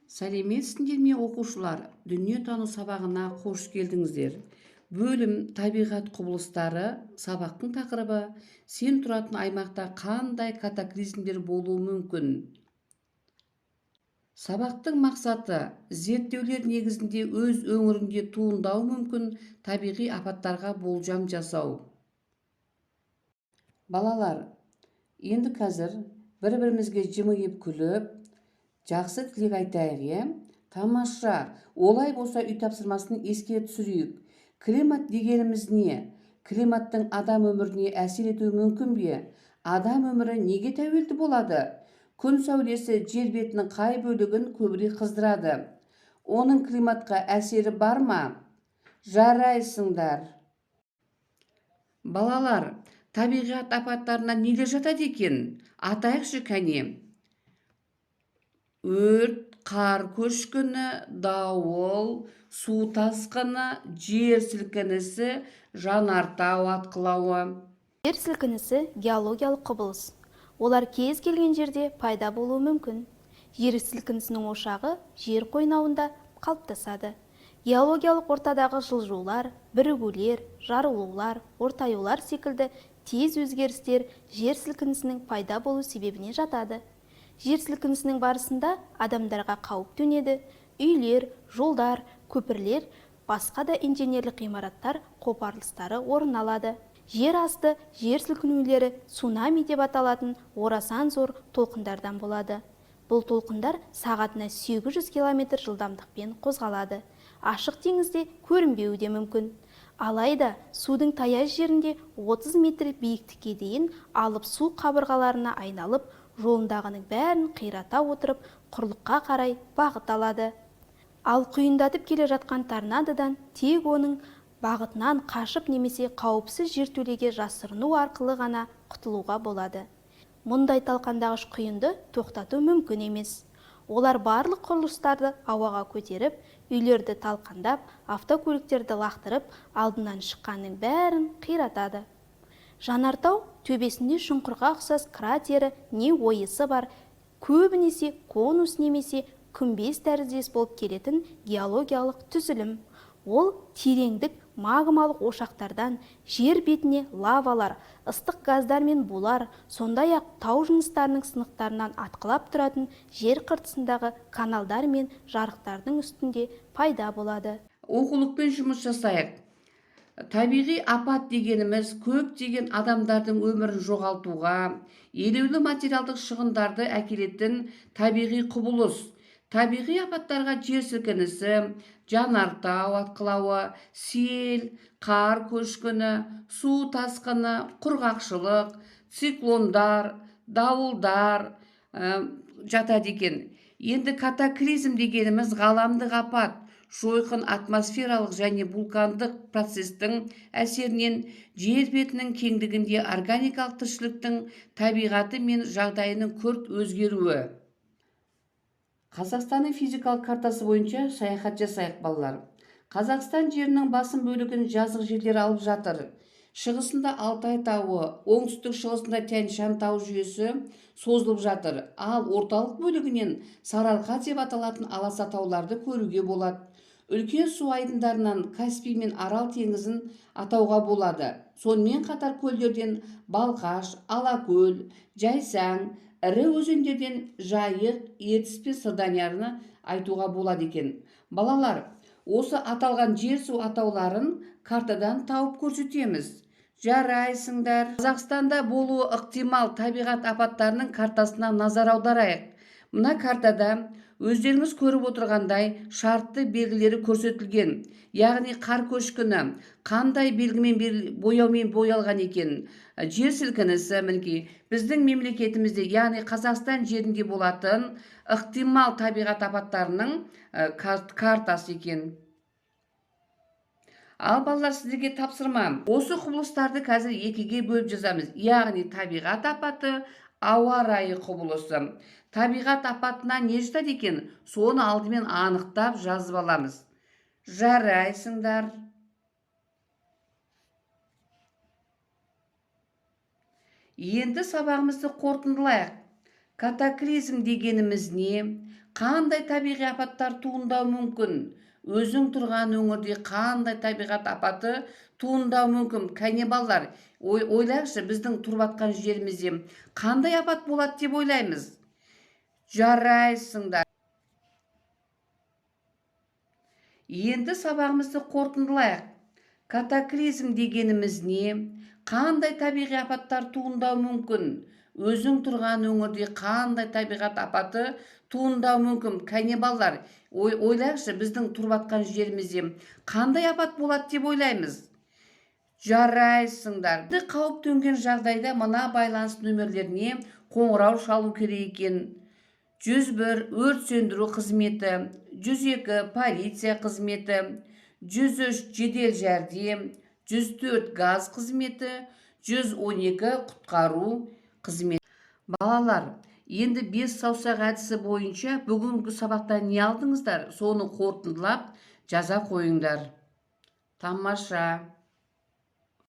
Сәлеметсіңдер ме оқушылар? Дүниетану сабағына қош келдіңіздер. Бөлім табиғат құбылыстары сабақтың тақырыбы сен тұратын аймақта қандай катаклизмдер болуы мүмкін? Сабақтың мақсаты зерттеулер негізінде өз өңірінде туындауы мүмкін табиғи апаттарға болжам жасау. Балалар, енді қазір бір-бірімізге жымиып күліп, жақсы тілек айтайық, Тамаша. Олай болса үй тапсырмасын еске түсірейік. Климат дегеніміз не? Климаттың адам өміріне әсер етуі мүмкін бе? Адам өмірі неге тәуелді болады? Күн сәулесі жер бетінің қай бөлігін көбірек қыздырады? Оның климатқа әсері бар ма? Жарайсыңдар. Балалар, табиғат апаттарына нелер жатады екен? Атайықшы кәне. Өрт, қар көшкіні, дауыл, су тасқыны, жер сілкінісі, жанартау атқылауы. Жер сілкінісі геологиялық құбылыс. Олар кез келген жерде пайда болуы мүмкін. Жер сілкінісінің ошағы жер қойнауында қалыптасады. Геологиялық ортадағы жылжулар, бірігулер, жарылулар, ортаюлар секілді тез өзгерістер жер сілкінісінің пайда болу себебіне жатады. Жер сілкінісінің барысында адамдарға қауіп төнеді, үйлер, жолдар, көпірлер, басқа да инженерлік ғимараттар қопарылыстары орын алады. Жер асты жер сілкінулері цунами деп аталатын орасан зор толқындардан болады. Бұл толқындар сағатына 800 км жылдамдықпен қозғалады. Ашық теңізде көрінбеуі де мүмкін. Алайда судың таяз жерінде 30 метр биіктікке дейін алып су қабырғаларына айналып, жолындағының бәрін қирата отырып, құрлыққа қарай бағыт алады. Ал құйындатып келе жатқан торнадодан тек оның бағытынан қашып немесе қауіпсіз жертөлеге жасырыну арқылы ғана құтылуға болады. Мұндай талқандағыш құйынды тоқтату мүмкін емес. Олар барлық құрылыстарды ауаға көтеріп, үйлерді талқандап, автокөліктерді лақтырып, алдынан шыққанның бәрін қиратады. Жанартау төбесінде шұңқырға ұқсас кратері не ойысы бар, көбінесе конус немесе күмбез тәріздес болып келетін геологиялық түзілім. Ол тереңдік магмалық ошақтардан жер бетіне лавалар, ыстық газдар мен булар, сондай-ақ тау жыныстарының сынықтарынан атқылап тұратын жер қыртысындағы каналдар мен жарықтардың үстінде пайда болады. Оқулықпен жұмыс жасайық. Табиғи апат дегеніміз көптеген адамдардың өмірін жоғалтуға, елеулі материалдық шығындарды әкелетін табиғи құбылыс. Табиғи апаттарға жер сілкінісі, жанартау атқылауы, сел, қар көшкіні, су тасқыны, құрғақшылық, циклондар, дауылдар жатады екен. Енді катаклизм дегеніміз ғаламдық апат, жойқын атмосфералық және вулкандық процестің әсерінен жер бетінің кеңдігінде органикалық тіршіліктің табиғаты мен жағдайының күрт өзгеруі. Қазақстанның физикалық картасы бойынша саяхат жасайық, балалар. Қазақстан жерінің басым бөлігін жазық жерлер алып жатыр. Шығысында Алтай тауы, оңтүстік шығысында Тянь-Шань тау жүйесі созылып жатыр. Ал орталық бөлігінен Сарыарқа деп аталатын аласа тауларды көруге болады. Үлкен су айдындарынан Каспий мен Арал теңізін атауға болады. Сонымен қатар көлдерден Балқаш, Алакөл, Жайсаң, ірі өзендерден Жайық, Ертіс пен Сырдарияны айтуға болады екен. Балалар, осы аталған жер су атауларын картадан тауып көрсетеміз. Жарайсыңдар. Қазақстанда болуы ықтимал табиғат апаттарының картасына назар аударайық. Мына картада өздеріңіз көріп отырғандай шартты белгілері көрсетілген. Яғни қар көшкіні қандай белгімен бояумен боялған екен. Жер сілкінісі мінекей біздің мемлекетімізде, яғни Қазақстан жерінде болатын ықтимал табиғат апаттарының картасы екен. Ал балалар, сіздерге тапсырма. Осы құбылыстарды қазір екіге бөліп жазамыз. Яғни табиғат апаты, ауа райы құбылысы. Табиғат апатына не жатады екен? Соны алдымен анықтап жазып аламыз. Жарайсыңдар. Енді сабағымызды қорытындылайық. Катаклизм дегеніміз не? Қандай табиғи апаттар туындау мүмкін? Өзің тұрған өңірде қандай табиғат апаты туындау мүмкін? Кәне балалар, ойлаңызшы, біздің тұрып жатқан жерімізде қандай апат болады деп ойлаймыз? Жарайсыңдар. Енді сабағымызды қорытындылайық. Катаклизм дегеніміз не? Қандай табиғи апаттар туындау мүмкін? Өзің тұрған өңірде қандай табиғат апаты туындау мүмкін? Кәне балалар, ойлаңызшы, біздің тұрып жатқан жерімізде қандай апат болады деп ойлаймыз? Жарайсыңдар. Қауіп төнген жағдайда мына байланыс нөмірлеріне қоңырау шалу керек екен. 101 өрт сөндіру қызметі, 102 полиция қызметі, 103 жедел жәрдем, 104 газ қызметі, 112 құтқару қызметі. Балалар, енді 5 саусақ әдісі бойынша бүгінгі сабақта не алдыңыздар? Соны қорытындылап жаза қойыңдар. Тамаша.